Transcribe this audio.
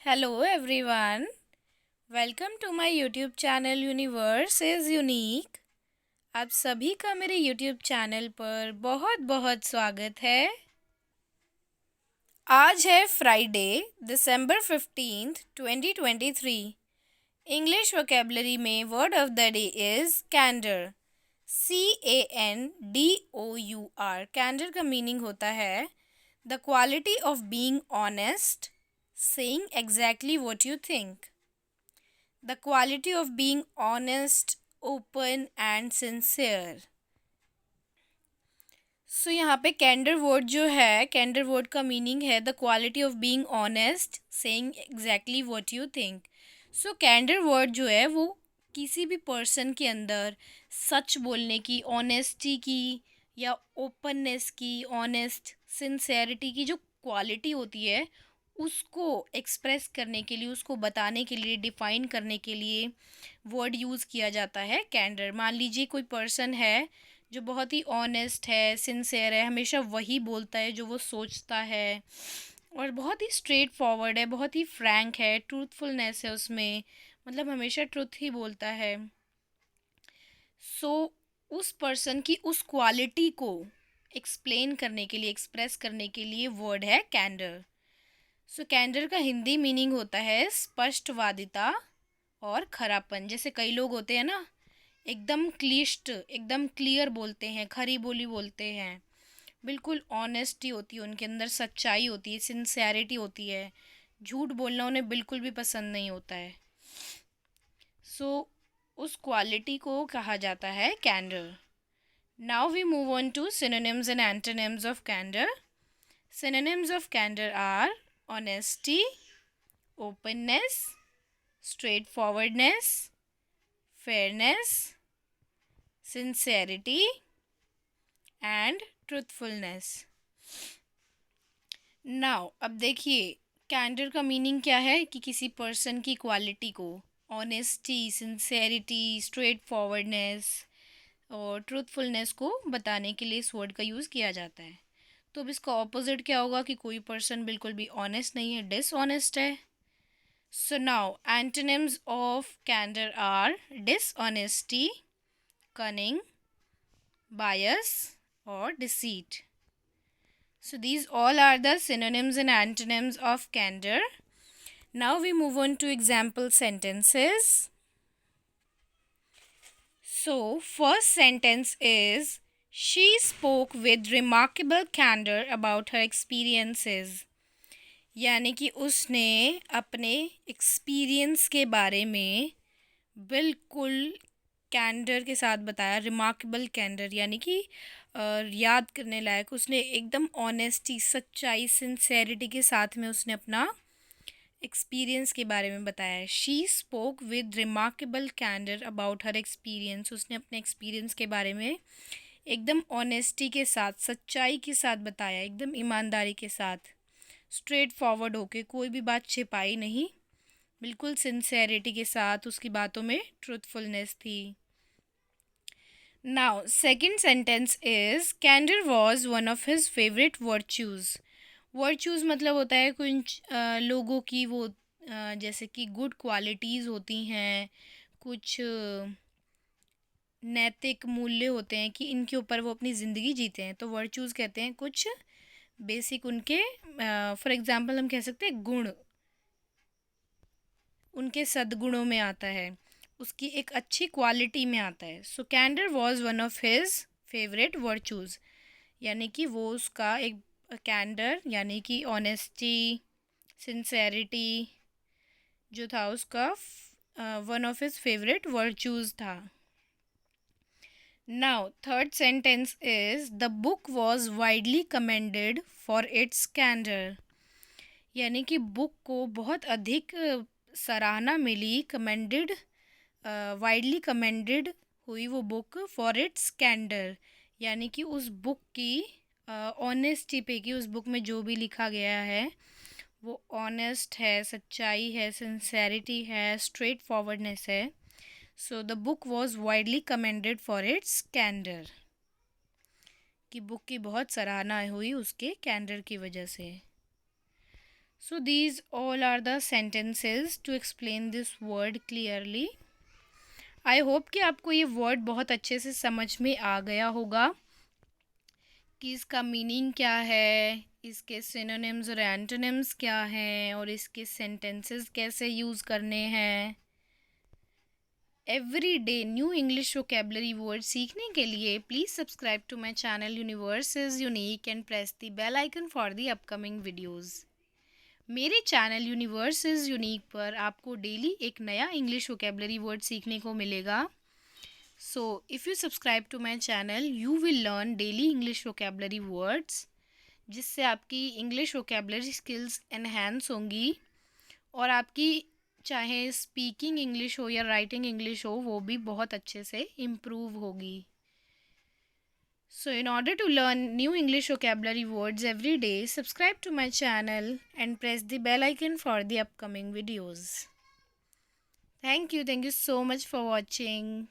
Hello everyone. Welcome to my YouTube channel Universe is Unique. आप सभी का मेरे YouTube चैनल पर बहुत बहुत स्वागत है। आज है फ्राइडे दिसंबर 15, 2023। इंग्लिश वोकेबलरी में word of the day is candour. CANDOUR। Candour का मीनिंग होता है the quality of being honest, saying exactly what you think. The quality of being honest, open and sincere. So यहाँ पे candour word जो है, candour word का meaning है the quality of being honest, saying exactly what you think. So candour word जो है वो किसी भी पर्सन के अंदर सच बोलने की, ऑनेस्टी की या ओपननेस की, ऑनेस्ट सिंसेरिटी की जो क्वालिटी होती है उसको एक्सप्रेस करने के लिए, उसको बताने के लिए, डिफ़ाइन करने के लिए वर्ड यूज़ किया जाता है कैंडर। मान लीजिए कोई पर्सन है जो बहुत ही ऑनेस्ट है, सिंसेयर है, हमेशा वही बोलता है जो वो सोचता है और बहुत ही स्ट्रेट फॉरवर्ड है, बहुत ही फ्रैंक है, ट्रूथफुलनेस है उसमें, मतलब हमेशा ट्रुथ ही बोलता है। सो उस पर्सन की उस क्वालिटी को एक्सप्लेन करने के लिए, एक्सप्रेस करने के लिए वर्ड है कैंडर। सो कैंडर का हिंदी मीनिंग होता है स्पष्टवादिता और खरापन। जैसे कई लोग होते हैं ना, एकदम क्लिष्ट, एकदम क्लियर बोलते हैं, खरी बोली बोलते हैं, बिल्कुल ऑनेस्टी होती है उनके अंदर, सच्चाई होती है, सिंसेरिटी होती है, झूठ बोलना उन्हें बिल्कुल भी पसंद नहीं होता है। सो उस क्वालिटी को कहा जाता है candour. Now we move on to synonyms and antonyms of candour. Synonyms of candor are honesty, openness, straightforwardness, fairness, sincerity and truthfulness. Now अब देखिए कैंडर का मीनिंग क्या है कि किसी पर्सन की क्वालिटी को, ऑनेस्टी, सिंसेरिटी, स्ट्रेट फॉरवर्डनेस और ट्रूथफुलनेस को बताने के लिए इस वर्ड का यूज़ किया जाता है। तो अब इसका ऑपोजिट क्या होगा कि कोई पर्सन बिल्कुल भी ऑनेस्ट नहीं है, डिसऑनेस्ट है। So now antonyms of candour are dishonesty, cunning, bias और deceit. So these all are the synonyms and antonyms of candor. Now we move on to example sentences. So first sentence is she spoke with remarkable candor about her experiences. यानी कि उसने अपने experience के बारे में बिल्कुल कैंडर के साथ बताया। रिमार्केबल कैंडर यानी कि याद करने लायक, उसने एकदम ऑनेस्टी, सच्चाई, सिंसेरिटी के साथ में उसने अपना एक्सपीरियंस के बारे में बताया। She spoke with remarkable candour about her experience. उसने अपने एक्सपीरियंस के बारे में एकदम ऑनेस्टी के साथ, सच्चाई के साथ बताया, एकदम ईमानदारी के साथ, स्ट्रेट फॉरवर्ड होके, कोई भी बात छिपाई नहीं, बिल्कुल सिंसेरिटी के साथ उसकी बातों में ट्रूथफुलनेस थी। Now second sentence is candour was one of his favourite virtues. Virtues मतलब होता है कुछ लोगों की वो जैसे कि गुड क्वालिटीज़ होती हैं, कुछ नैतिक मूल्य होते हैं कि इनके ऊपर वो अपनी ज़िंदगी जीते हैं, तो वर्च्यूज़ कहते हैं कुछ बेसिक उनके, फॉर एग्जांपल हम कह सकते हैं गुण, उनके सद्गुणों में आता है, उसकी एक अच्छी क्वालिटी में आता है। So candour was one of his favourite virtues, यानी कि वो उसका एक कैंडर यानी कि ऑनेस्टी, सिंसेरिटी जो था उसका one of his favourite virtues था। Now third sentence is the book was widely commended for its candour. यानी कि बुक को बहुत अधिक सराहना मिली, कमेंडेड, वाइडली कमेंडेड हुई वो बुक फॉर इट्स कैंडर, यानी कि उस बुक की ऑनेस्टी पे, कि उस बुक में जो भी लिखा गया है वो ऑनेस्ट है, सच्चाई है, सिंसेरिटी है, स्ट्रेट फॉरवर्डनेस है। So the book was widely commended for its candour, कि बुक की बहुत सराहना हुई उसके कैंडर की वजह से। So these all are the sentences to explain this word clearly. I hope कि आपको ये वर्ड बहुत अच्छे से समझ में आ गया होगा कि इसका मीनिंग क्या है, इसके सिनोनिम्स और एंटोनिम्स क्या हैं और इसके सेंटेंसेस कैसे यूज़ करने हैं। Every day new English vocabulary word सीखने के लिए please subscribe to my channel universe is unique and press the bell icon for the upcoming videos. मेरे चैनल यूनिवर्स इज़ यूनिक पर आपको डेली एक नया इंग्लिश वोकेबलरी वर्ड सीखने को मिलेगा। So if you subscribe to my channel you will learn daily English vocabulary words, जिससे आपकी इंग्लिश वोकेबलरी स्किल्स एनहेंस होंगी और आपकी चाहे स्पीकिंग इंग्लिश हो या राइटिंग इंग्लिश हो वो भी बहुत अच्छे से इम्प्रूव होगी। So in order to learn new English vocabulary words every day, subscribe to my channel and press the bell icon for the upcoming videos. Thank you so much for watching.